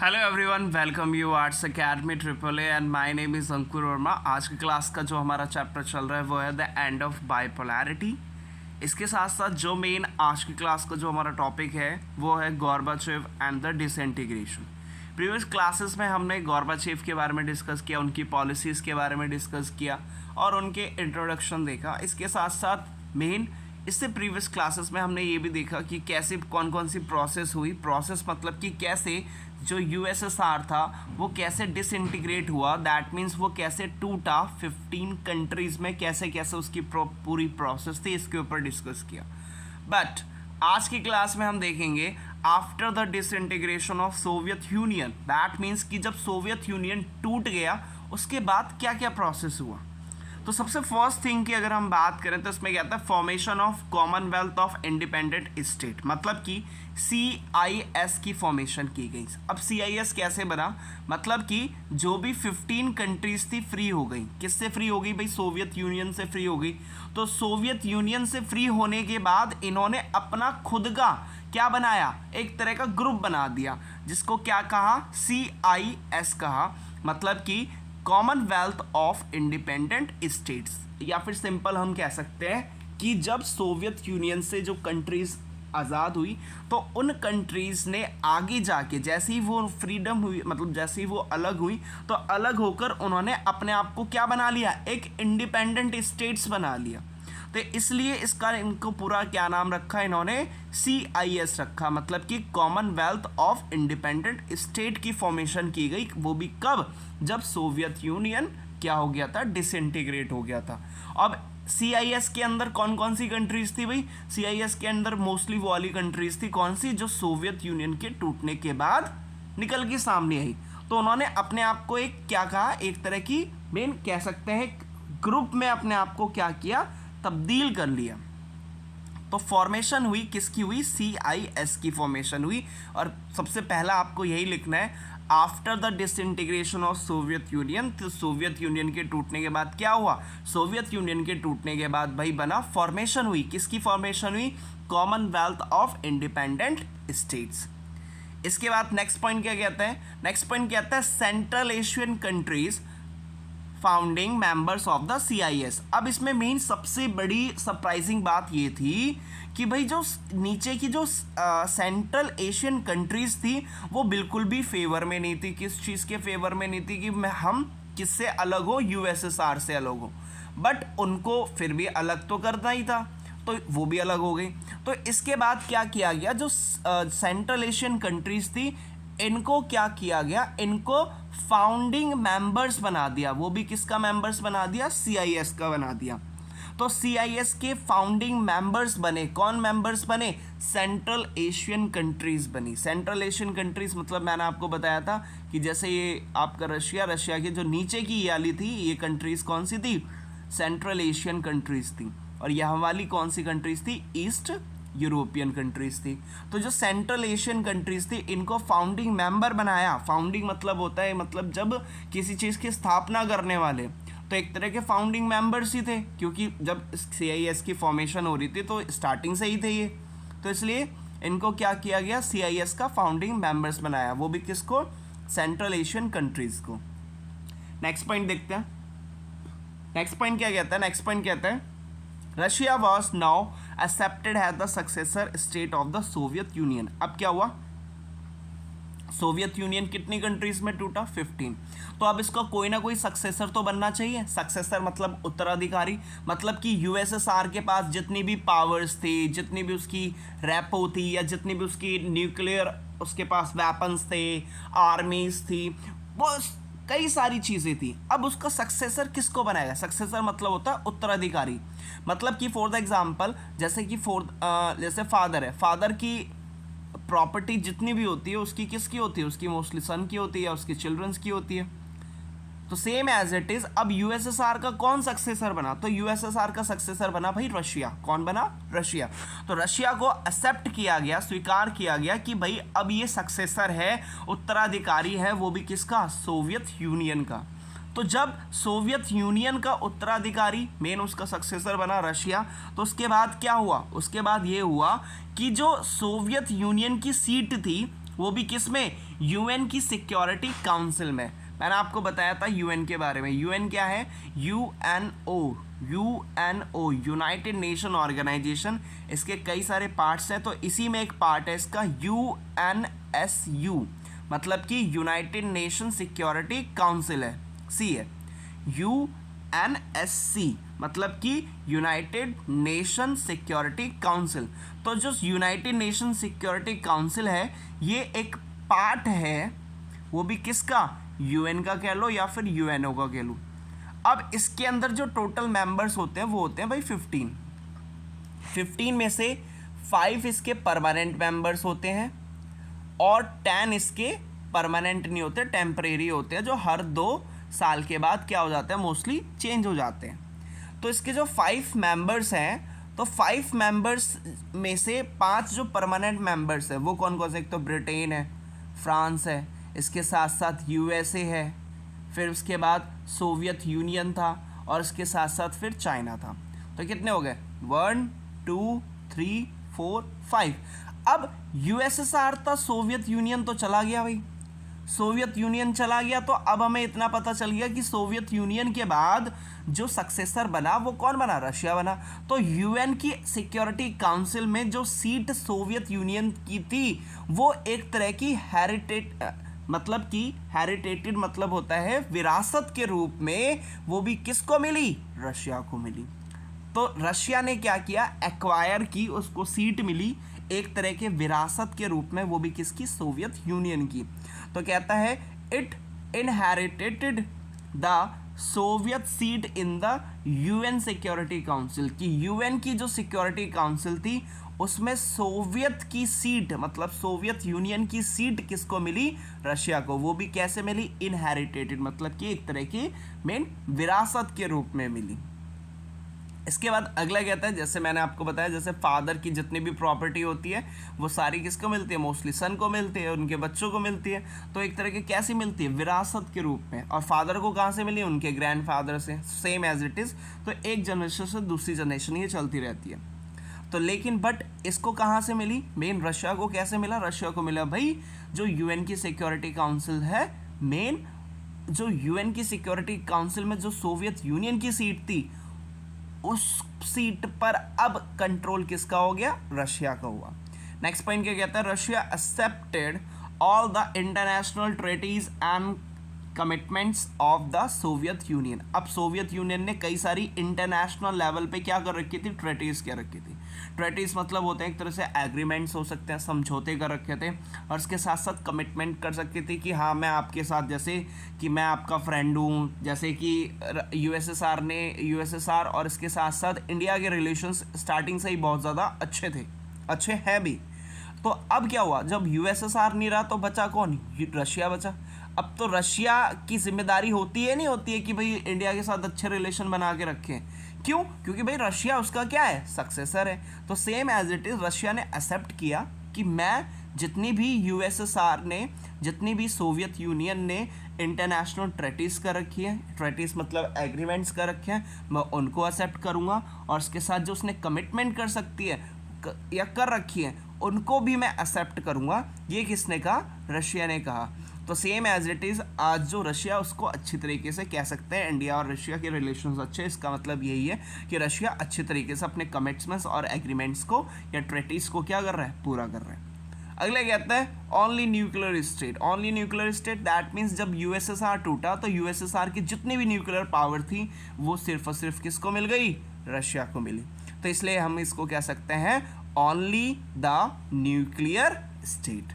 Hello everyone, welcome you arts academy triple A and my name is Ankur Verma. आज की class का जो हमारा चैप्टर चल रहा है वो है द एंड ऑफ बाइपोलैरिटी। इसके साथ साथ जो मेन आज की क्लास का जो हमारा टॉपिक है वो है Gorbachev and the disintegration. Previous classes में हमने गोर्बाचेव के बारे में डिस्कस किया, उनकी पॉलिसीज़ के बारे में डिस्कस किया और उनके इंट्रोडक्शन देखा। इसके साथ साथ मेन इससे प्रीवियस क्लासेस में हमने ये भी देखा कि कैसे कौन कौन सी प्रोसेस हुई। प्रोसेस मतलब कि कैसे जो यूएसएसआर था वो कैसे डिसइंटीग्रेट हुआ, दैट मीन्स वो कैसे टूटा 15 कंट्रीज़ में, कैसे कैसे उसकी पूरी प्रोसेस थी, इसके ऊपर डिस्कस किया। बट आज की क्लास में हम देखेंगे after the disintegration of Soviet union, that means कि जब सोवियत यूनियन टूट गया उसके बाद क्या क्या प्रोसेस हुआ। तो सबसे फर्स्ट थिंग की अगर हम बात करें तो इसमें क्या था, formation of Commonwealth of independent state, मतलब कि CIS की फॉर्मेशन की गई। अब CIS कैसे बना, मतलब कि जो भी 15 कंट्रीज थी फ्री हो गई। किससे फ्री हो गई भाई? सोवियत यूनियन से फ्री हो गई। तो सोवियत यूनियन से फ्री होने के बाद इन्होंने अपना खुद का क्या बनाया, एक तरह का ग्रुप बना दिया जिसको क्या कहा, CIS कहा, मतलब कि कॉमनवेल्थ ऑफ इंडिपेंडेंट स्टेट्स। या फिर सिंपल हम कह सकते हैं कि जब सोवियत यूनियन से जो कंट्रीज आज़ाद हुई तो उन कंट्रीज़ ने आगे जाके जैसे ही वो फ्रीडम हुई, मतलब जैसे ही वो अलग हुई तो अलग होकर उन्होंने अपने आप को क्या बना लिया, एक इंडिपेंडेंट स्टेट्स बना लिया। तो इसलिए इसका इनको पूरा क्या नाम रखा इन्होंने, CIS रखा, मतलब कि कॉमनवेल्थ ऑफ इंडिपेंडेंट स्टेट की फॉर्मेशन की गई। वो भी कब? जब सोवियत यूनियन क्या हो गया था, डिसइंटीग्रेट हो गया था। अब CIS के अंदर कौन कौन सी कंट्रीज थी भाई? CIS के अंदर मोस्टली वो वाली कंट्रीज थी कौन सी, जो सोवियत यूनियन के टूटने के बाद निकल के सामने आई। तो उन्होंने अपने आप को एक क्या कहा, एक तरह की मेन कह सकते हैं ग्रुप में अपने आप को क्या किया, तब्दील कर लिया। तो फॉर्मेशन हुई किसकी हुई, CIS की फॉर्मेशन हुई। और सबसे पहला आपको यही लिखना है, after the disintegration of Soviet union. तो सोवियत यूनियन के टूटने के बाद क्या हुआ, सोवियत यूनियन के टूटने के बाद भाई बना, फॉर्मेशन हुई, किसकी फॉर्मेशन हुई, कॉमनवेल्थ ऑफ इंडिपेंडेंट स्टेट्स। इसके बाद नेक्स्ट पॉइंट क्या कहता है, नेक्स्ट पॉइंट कहता है central Asian countries founding members of the CIS। अब इसमें मेन सबसे बड़ी सरप्राइजिंग बात ये थी कि भाई जो नीचे की जो सेंट्रल एशियन कंट्रीज थी वो बिल्कुल भी फेवर में नहीं थी। किस चीज़ के फेवर में नहीं थी कि हम किससे अलग हो, USSR से अलग हो। बट उनको फिर भी अलग तो करना ही था, तो वो भी अलग हो गई। तो इसके बाद क्या किया गया, जो सेंट्रल एशियन कंट्रीज थी इनको क्या किया गया, इनको फाउंडिंग मेंबर्स बना दिया। वो भी किसका मेंबर्स बना दिया, CIS का बना दिया। तो CIS के फाउंडिंग मेंबर्स बने, कौन मेंबर्स बने, सेंट्रल एशियन कंट्रीज बनी। सेंट्रल एशियन कंट्रीज मतलब मैंने आपको बताया था कि जैसे ये आपका रशिया के जो नीचे की ये वाली थी, ये कंट्रीज कौन सी थी, सेंट्रल एशियन कंट्रीज थी। और यहाँ वाली कौन सी कंट्रीज थी, ईस्ट यूरोपियन कंट्रीज थी। तो जो सेंट्रल एशियन कंट्रीज थी इनको फाउंडिंग मेंबर बनाया। फाउंडिंग मतलब होता है, मतलब जब किसी चीज़ की स्थापना करने वाले, तो एक तरह के फाउंडिंग मेंबर्स ही थे, क्योंकि जब CIS की फॉर्मेशन हो रही थी तो स्टार्टिंग से ही थे ये। तो इसलिए इनको क्या किया गया, CIS का फाउंडिंग मेंबर्स बनाया, वो भी किसको, सेंट्रल एशियन कंट्रीज को। नेक्स्ट पॉइंट देखते हैं। नेक्स्ट पॉइंट क्या कहता है, नेक्स्ट पॉइंट कहता है Russia was now accepted as the successor state of the Soviet Union. अब क्या हुआ, सोवियत यूनियन कितनी कंट्रीज में टूटा, 15। तो अब इसका कोई ना कोई सक्सेसर तो बनना चाहिए। सक्सेसर मतलब उत्तराधिकारी, मतलब कि USSR के पास जितनी भी पावर्स थी, जितनी भी उसकी रेपो थी, या जितनी भी उसकी न्यूक्लियर उसके पास वेपन्स थे, आर्मीज थी, वो कई सारी चीज़ें थी। अब उसका सक्सेसर किसको बनाएगा, सक्सेसर मतलब होता है उत्तराधिकारी। मतलब कि फॉर द एग्जांपल जैसे कि जैसे फादर है, फादर की प्रॉपर्टी जितनी भी होती है उसकी किसकी होती है, उसकी मोस्टली सन की होती है, उसके चिल्ड्रंस की होती है। तो सेम एज इट इज अब USSR का कौन सक्सेसर बना, तो USSR का सक्सेसर बना भाई रशिया। कौन बना, रशिया। तो रशिया को एक्सेप्ट किया गया, स्वीकार किया गया कि भाई अब ये सक्सेसर है, उत्तराधिकारी है, वो भी किसका, सोवियत यूनियन का। तो जब सोवियत यूनियन का उत्तराधिकारी मेन उसका सक्सेसर बना रशिया, तो उसके बाद क्या हुआ, उसके बाद ये हुआ कि जो सोवियत यूनियन की सीट थी वो भी किस में, यूएन की सिक्योरिटी काउंसिल में। मैंने आपको बताया था यूएन के बारे में। यूएन क्या है, UNO, UNO United Nation Organisation. इसके कई सारे पार्ट्स हैं, तो इसी में एक पार्ट है इसका यूएनएसयू, मतलब कि यूनाइटेड नेशन सिक्योरिटी काउंसिल है, सी है। यूएनएससी मतलब कि यूनाइटेड नेशन सिक्योरिटी काउंसिल। तो जो यूनाइटेड नेशन सिक्योरिटी काउंसिल है ये एक पार्ट है, वो भी किसका, यूएन का कह लो या फिर यूएनओ का कह लो। अब इसके अंदर जो टोटल मेंबर्स होते हैं वो होते हैं भाई 15 में से 5 इसके परमानेंट मेंबर्स होते हैं और 10 इसके परमानेंट नहीं होते, टेम्परेरी होते हैं, जो हर 2 साल के बाद क्या हो जाते हैं, मोस्टली चेंज हो जाते हैं। तो इसके जो 5 मेंबर्स हैं, तो 5 मेंबर्स में से 5 जो परमानेंट मेंबर्स हैं वो कौन कौन से, एक तो ब्रिटेन है, फ्रांस है, इसके साथ साथ यूएसए है, फिर उसके बाद सोवियत यूनियन था और इसके साथ साथ फिर चाइना था। तो कितने हो गए, 1 2 3 4 5। अब यूएसएसआर था, सोवियत यूनियन तो चला गया भाई, सोवियत यूनियन चला गया। तो अब हमें इतना पता चल गया कि सोवियत यूनियन के बाद जो सक्सेसर बना वो कौन बना, रशिया बना। तो यूएन की सिक्योरिटी काउंसिल में जो सीट सोवियत यूनियन की थी वो एक तरह की हेरिटेटेड मतलब होता है विरासत के रूप में, वो भी किसको मिली, रशिया को मिली। तो रशिया ने क्या किया, एक्वायर की, उसको सीट मिली एक तरह के विरासत के रूप में, वो भी किसकी, सोवियत यूनियन की। तो कहता है it इनहेरिटेटेड the Soviet seat in the UN security council, कि यूएन की जो सिक्योरिटी काउंसिल थी उसमें सोवियत की सीट, मतलब सोवियत यूनियन की सीट किसको मिली, रशिया को। वो भी कैसे मिली, इनहेरिटेटेड, मतलब कि एक तरह की मेन विरासत के रूप में मिली। इसके बाद अगला कहता है, जैसे मैंने आपको बताया, जैसे फादर की जितनी भी प्रॉपर्टी होती है वो सारी किसको मिलती है, मोस्टली सन को मिलती है, उनके बच्चों को मिलती है। तो एक तरह की कैसी मिलती है, विरासत के रूप में। और फादर को कहाँ से मिली, उनके ग्रैंडफादर से, सेम एज इट इज़। तो एक जनरेशन से दूसरी जनरेशन ये चलती रहती है। तो लेकिन बट इसको कहाँ से मिली, मेन रशिया को कैसे मिला, रशिया को मिला भाई जो यूएन की सिक्योरिटी काउंसिल है, मेन जो यूएन की सिक्योरिटी काउंसिल में जो सोवियत यूनियन की सीट थी उस सीट पर अब कंट्रोल किसका हो गया, रशिया का हुआ। नेक्स्ट पॉइंट क्या कहता है, Russia accepted all the international treaties and commitments of the Soviet Union. अब सोवियत यूनियन ने कई सारी इंटरनेशनल लेवल पे क्या कर रखी थी, ट्रीटीज क्या रखी थी। ट्रीटीज मतलब होते हैं एक तरह से एग्रीमेंट्स हो सकते हैं, समझौते कर रखे थे, और इसके साथ साथ कमिटमेंट कर सकती थी कि हाँ मैं आपके साथ, जैसे कि मैं आपका फ्रेंड हूँ, जैसे कि यूएसएसआर और इसके साथ साथ इंडिया के रिलेशंस स्टार्टिंग से ही बहुत ज़्यादा अच्छे हैं भी। तो अब क्या हुआ, जब यूएसएसआर नहीं रहा तो बचा कौन, रशिया बचा। अब तो रशिया की जिम्मेदारी होती है, नहीं होती है कि भाई इंडिया के साथ अच्छे रिलेशन बना के रखें। क्यों, क्योंकि भाई रशिया उसका क्या है, सक्सेसर है। तो same as it is Russia ने एक्सेप्ट किया कि मैं जितनी भी यूएसएसआर ने, जितनी भी सोवियत यूनियन ने इंटरनेशनल ट्रीटीज़ कर रखी है, ट्रीटीज़ मतलब एग्रीमेंट्स कर रखे हैं, मैं उनको एक्सेप्ट करूँगा, और उसके साथ जो उसने कमिटमेंट कर सकती है या कर रखी है उनको भी मैं एक्सेप्ट करूँगा। ये किसने कहा, रशिया ने कहा। तो सेम एज इट इज़ आज जो रशिया, उसको अच्छी तरीके से कह सकते हैं इंडिया और रशिया के रिलेशंस अच्छे। इसका मतलब यही है कि रशिया अच्छे तरीके से अपने कमिटमेंट्स और एग्रीमेंट्स को या ट्रीटीज़ को क्या कर रहा है, पूरा कर रहा है। अगला कहता है only nuclear state. Only nuclear state that means जब यूएसएसआर टूटा तो यूएसएसआर की जितनी भी न्यूक्लियर पावर थी वो सिर्फ और सिर्फ किसको मिल गई, रशिया को मिली। तो इसलिए हम इसको कह सकते हैं ओनली द न्यूक्लियर स्टेट।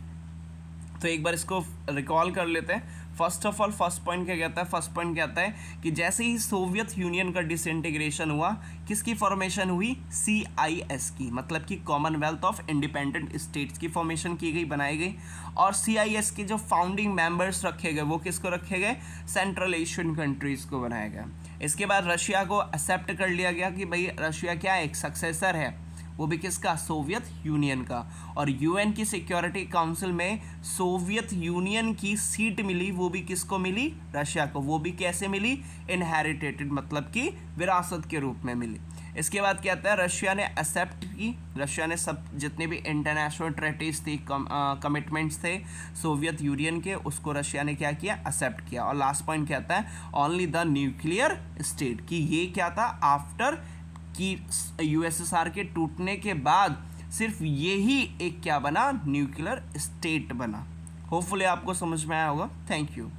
तो एक बार इसको रिकॉल कर लेते हैं। First of all first point क्या कहता है, फर्स्ट पॉइंट कहता है कि जैसे ही सोवियत यूनियन का डिसइंटीग्रेशन हुआ, किसकी फॉर्मेशन हुई, CIS की, मतलब कि कॉमनवेल्थ ऑफ इंडिपेंडेंट स्टेट्स की फॉर्मेशन की गई, बनाई गई। और CIS के जो फाउंडिंग मेंबर्स रखे गए वो किसको रखे गए, सेंट्रल एशियन कंट्रीज़ को बनाया गया। इसके बाद रशिया को एक्सेप्ट कर लिया गया कि भाई रशिया क्या एक सक्सेसर है, वो भी किसका, सोवियत यूनियन का। और यूएन की सिक्योरिटी काउंसिल में सोवियत यूनियन की सीट मिली, वो भी किसको मिली, रशिया को। वो भी कैसे मिली, इनहेरिटेटेड मतलब कि विरासत के रूप में मिली। इसके बाद क्या आता है, रशिया ने एक्सेप्ट की, रशिया ने सब जितने भी इंटरनेशनल ट्रेटीज थी, कमिटमेंट्स थे सोवियत यूनियन के, उसको रशिया ने क्या किया, एक्सेप्ट किया। और लास्ट पॉइंट क्या आता है, ओनली द न्यूक्लियर स्टेट, कि ये क्या था, आफ्टर कि यूएसएसआर के टूटने के बाद सिर्फ यही एक क्या बना, न्यूक्लियर स्टेट बना। होपफुली आपको समझ में आया होगा। Thank you.